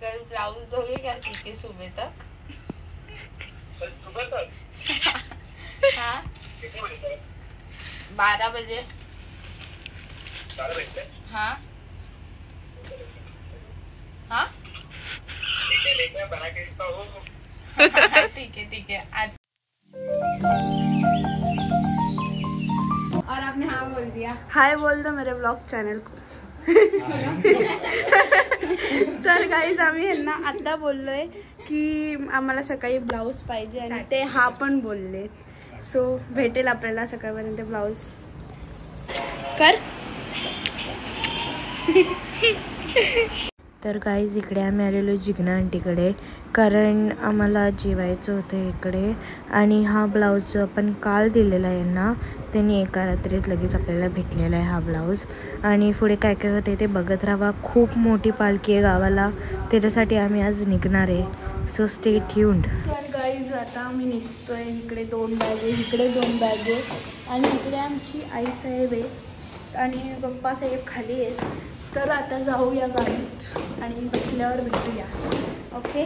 कल ब्लाउज दोगे क्या सीखे सुबह तक? सुबह तक? हाँ 12 बजे। 12 बजे? हाँ हाँ लेके बना के देता हूँ। ठीक है और आपने हाँ बोल दिया। हाय बोल दो मेरे ब्लॉग चॅनल को. तर गाईज आम्ही यांना आता बोललोय की आम्हाला सकाळी ब्लाऊज पाहिजे आणि ते हा पण बोलले. सो भेटेल आपल्याला सकाळपर्यंत ब्लाऊज. कर. तर गाईज इकडे आम्ही आलेलो जिग्ना आंटीकडे, कारण आम्हाला जेवायचं होतं इकडे. आणि हा ब्लाऊज जो आपण काल दिलेला आहे यांना, त्यांनी एका रात्रीत लगेच आपल्याला भेटलेला आहे हा ब्लाऊज. आणि पुढे काय काय होते ते बघत राहा. खूप मोठी पालखी आहे गावाला, त्याच्यासाठी आम्ही आज निघणार आहे. So stay tuned. तर गाईज आता आम्ही निघतोय. इकडे 2 बॅगे, इकडे 2 बॅगे आणि इकडे आमची आईसाहेब आहे आणि पप्पासाहेब खाली आहेत. तर आता जाऊया गाडीत आणि बसल्यावर भेटूया. ओके.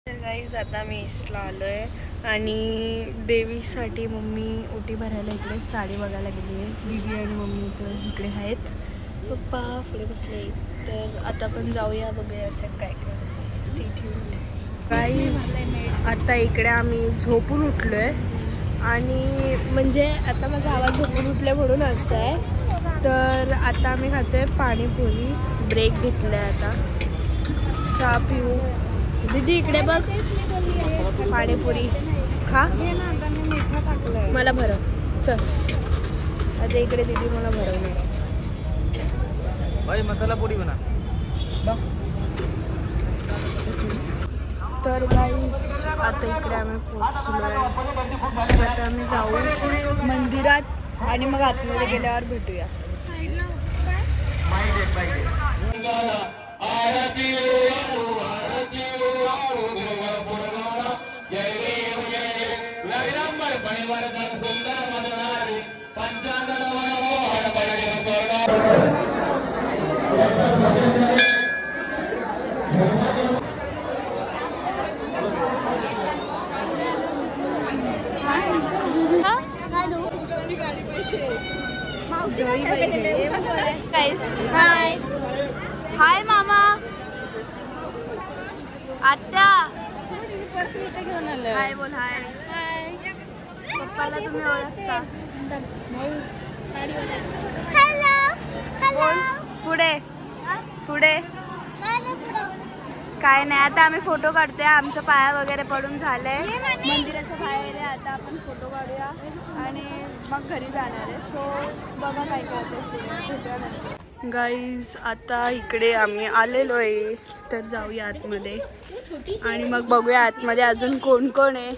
तर गाईज आता मी ईस्टला आलो आहे आणि देवीसाठी मम्मी ओटी भरायला इकडे साडी बघायला गेली आहे. दीदी आणि मम्मी तर इकडे आहेत, पप्पा पुढे बसले. तर आता पण जाऊया, बघूया असं काय काय होते. Stay tuned. गाईज आता इकडे आम्ही झोपून उठलो आहे आणि म्हणजे आता माझा आवाज झोपून उठल्या म्हणून असं आहे. तर आता आम्ही खातो आहे पाणीपुरी. ब्रेक घेतला आहे आता. चहा पिऊ. दीदी इकडे बघ, पाणीपुरी खा. मला भरव. चल आता इकडे दीदी मला भरवणार. मसाला पुरी बना. तर गाईस आता इकडे आम्ही पोहोचलो आहे. आता आम्ही जाऊ मंदिरात आणि मग आतमध्ये गेल्यावर भेटूया. हाय हाय मामा. आत्या हाय बोल. हाय पप्पाला तुम्ही ओळखता. पुढे पुढे काय नाही. आता आम्ही फोटो काढतोय. आमचं पाया वगैरे पडून झालंय मंदिराच्या बाहेर. आता आपण फोटो काढूया आणि मग घरी जाणार आहे. सो बघा काय काय होतं. गाईज आता इकडे आम्ही आलेलो आहे, तर जाऊया आतमध्ये आणि मग बघूया आतमध्ये अजून कोण कोण आहे.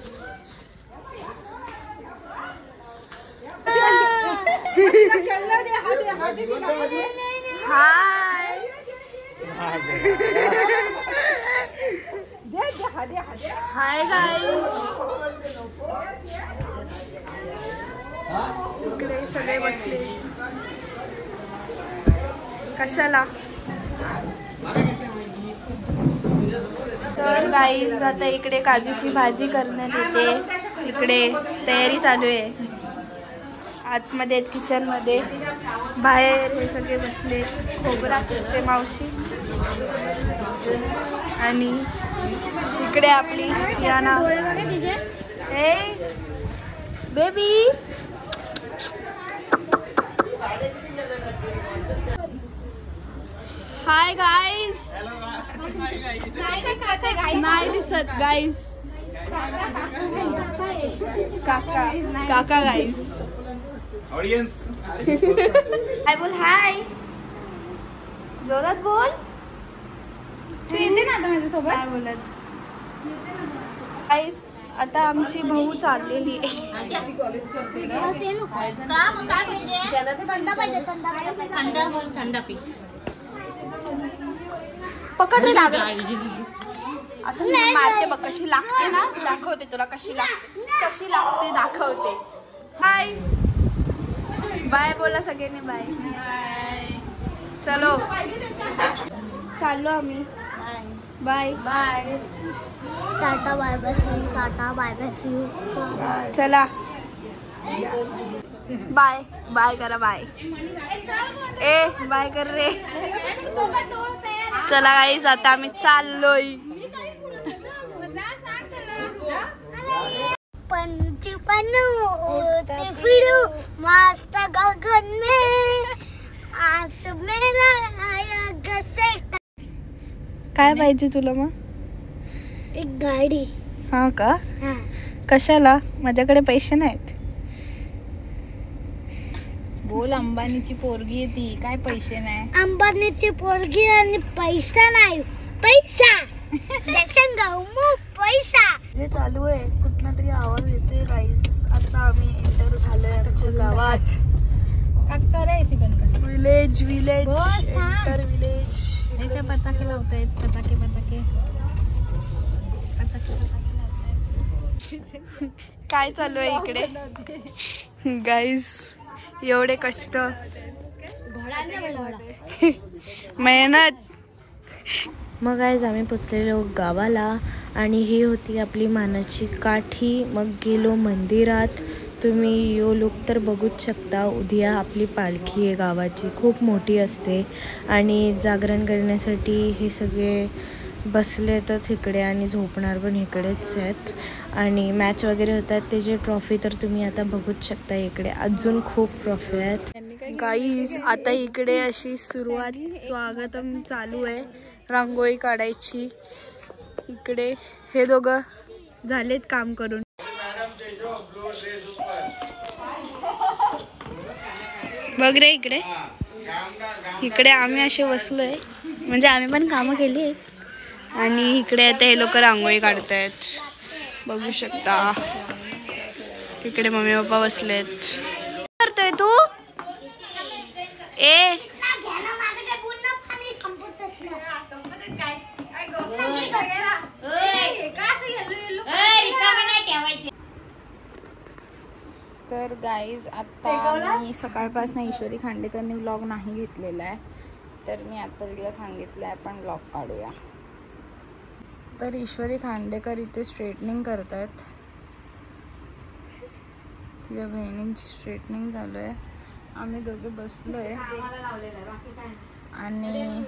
हाय हाय गाईज. इकडे सगळे बसले. कशाला? तर गाईज आता इकडे काजूची भाजी करण्यात येते. इकडे तयारी चालू आहे. आतमध्ये किचनमध्ये. बाहेर हे सगळे बसले. खोबरा करते मावशी आणि इकडे आपली याना. हे बेबी. Hi guys. नाही दिसत गाईज. काका काका गाईज. ऑडियन्स हाय बोल. हाय जोरात बोल. येते ना आता माझ्यासोबत. काय बोलत गाईज. आता आमची भाऊ चाललेली आहे. पकड रे लागत. आता मी मारते बघ कशी लागते ना. दाखवते तुला कशी लागते दाखवते. हाय बाय बोला सगळ्यांनी बाय. चलो चाललो आम्ही. Bye bye. Tata bye bye see you. Tata bye bye see you. चला बाय बाय करा. बाय ए बाय कर रे. चला गाईज आता आम्ही चाललोय. पंछी बनू उड़ते फिरू मस्त गगन में आज मेरा आया घसे. काय पाहिजे तुला मग? एक गाडी. हा का? हा. कशाला? माझ्याकडे पैसे नाहीत. बोल अंबानीची पोरगी आहे ती. काय पैसे नाही? अंबानीची पोरगी आणि पैसा नाही. पैसा पैसा जे चालू आहे कुठला तरी आवाज येते गाईस. आता आम्ही एंटर झालोय आमच्या गावात. Village village enter village. पताके लावतायत. पताके पताके काय चालू आहे इकडे गाईस? एवढे कष्ट मेहनत. मग गाईज आम्ही पोचलेलो गावाला आणि ही होती आपली मानाची काठी. मग गेलो मंदिरात. तुम्ही यो लुक तर बघूच शकता. उद्या आपली पालखी आहे गावाची. खूप मोठी असते आणि जागरण करण्यासाठी हे सगळे बसले तर इकडे आणि झोपणार पण इकडेच आहेत. आणि मॅच वगैरे होतात त्याची ट्रॉफी तर तुम्ही आता बघूच शकता. इकडे अजून खूप ट्रॉफी आहेत गाईज. आता इकडे अशी सुरुवात स्वागतम चालू आहे. रांगोळी काढायची. इकडे हे दोघं झालेत काम करून. बघ रे इकडे. इकडे आम्ही असे बसलोय म्हणजे आम्ही पण कामं केली आहेत. आणि इकडे आता हे लोक रांगोळी काढतायत बघू शकता. इकडे मम्मी पप्पा बसलेत. करतोय तू? ए तर गाईज आता मी सकाळपासून ईश्वरी खांडेकरने व्लॉग नाही घेतलेला आहे. तर मी आता तिला सांगितलं आहे आपण व्लॉग काढूया. तर ईश्वरी खांडेकर इथे स्ट्रेटनिंग करत आहेत. तिच्या बहिणींची स्ट्रेटनिंग चालू आहे. आम्ही दोघे बसलो आहे आणि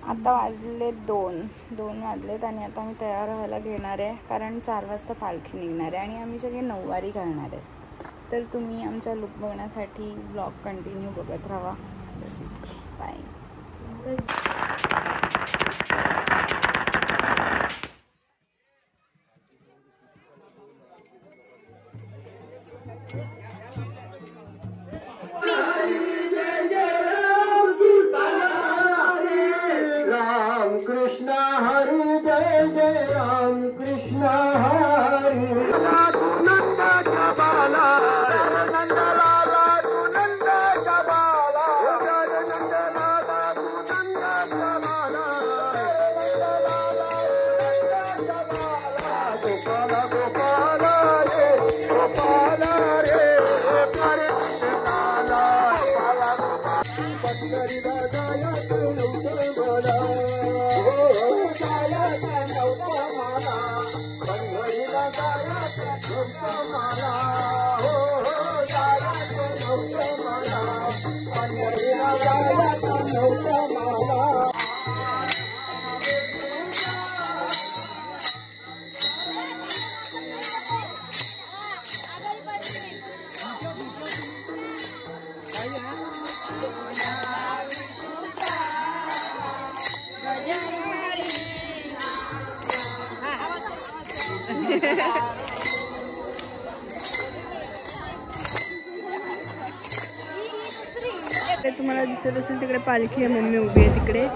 आता वाजले 2 वाजलेत आणि आता मी तयार व्हायला घेणार आहे कारण 4 वाजता पालखी निघणार आहे आणि आम्ही सगळे नऊवारी घालणार आहे. तर तुम्ही आमचा लुक बघण्यासाठी ब्लॉग कंटिन्यू बघत राहा. बस इतकंच. बाय. राम कृष्ण हरी जय जय राम कृष्ण हरी. नंदाच्या बाला नंदलाला तू नंदाच्या बाला. नंदलाला तू नंदाच्या बाला. गोपाला गोपाला रे गोपाला रे परे लाला. पंढरीला जायचं नव्हतं मला. पंढरीला जायचं नव्हतं मला. जायचं नव्हतं मला. पंढरीला जायचं नव्हतं मला. तुम्हाला दिसत असेल तिकडे पालखी आहे. मम्मी उभी आहे तिकडे.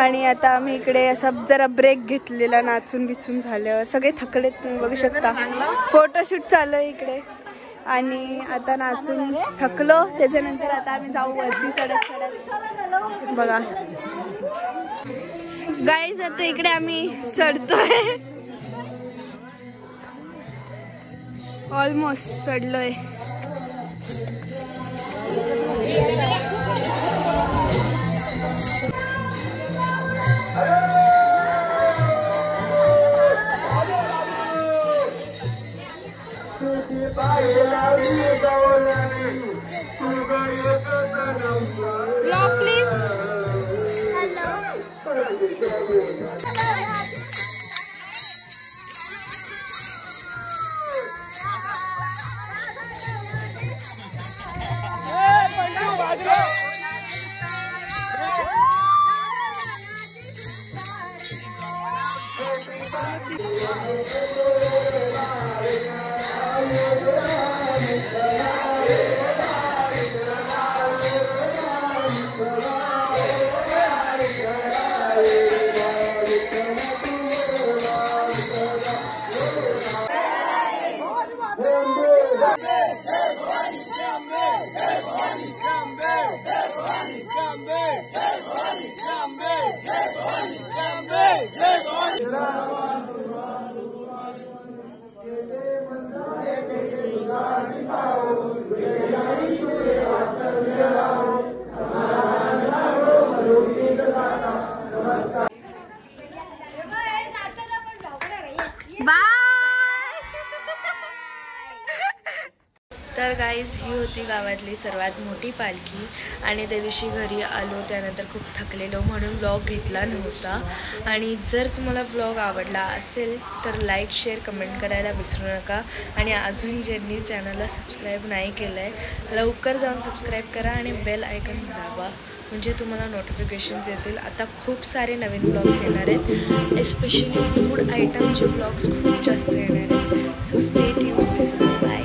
आणि आता आम्ही इकडे असा जरा ब्रेक घेतलेला नाचून बिचून झाल्यावर. सगळे थकलेत तुम्ही बघू शकता. फोटोशूट चालू आहे इकडे आणि आता नाचून थकलो. त्याच्यानंतर आता आम्ही जाऊ वरती चढत चढत. बघा गाईज आता इकडे आम्ही चढतोय. ऑलमोस्ट चढलोय. Blog please. तर गाईज ही होती गावातली सर्वात मोठी पालखी आणि त्या दिवशी घरी आलो त्यानंतर खूप थकलेलो म्हणून व्लॉग घेतला नव्हता. आणि जर तुम्हाला व्लॉग आवडला असेल तर लाईक शेअर कमेंट करायला विसरू नका. आणि अजून ज्यांनी चॅनलला सबस्क्राईब नाही केलं आहे लवकर जाऊन सबस्क्राईब करा आणि बेल आयकन दाबा म्हणजे तुम्हाला नोटिफिकेशन्स येतील. आता खूप सारे नवीन ब्लॉग्स येणार आहेत, एस्पेशली फूड आयटमचे ब्लॉग्स खूप जास्त येणार आहेत. So stay tuned. बाय.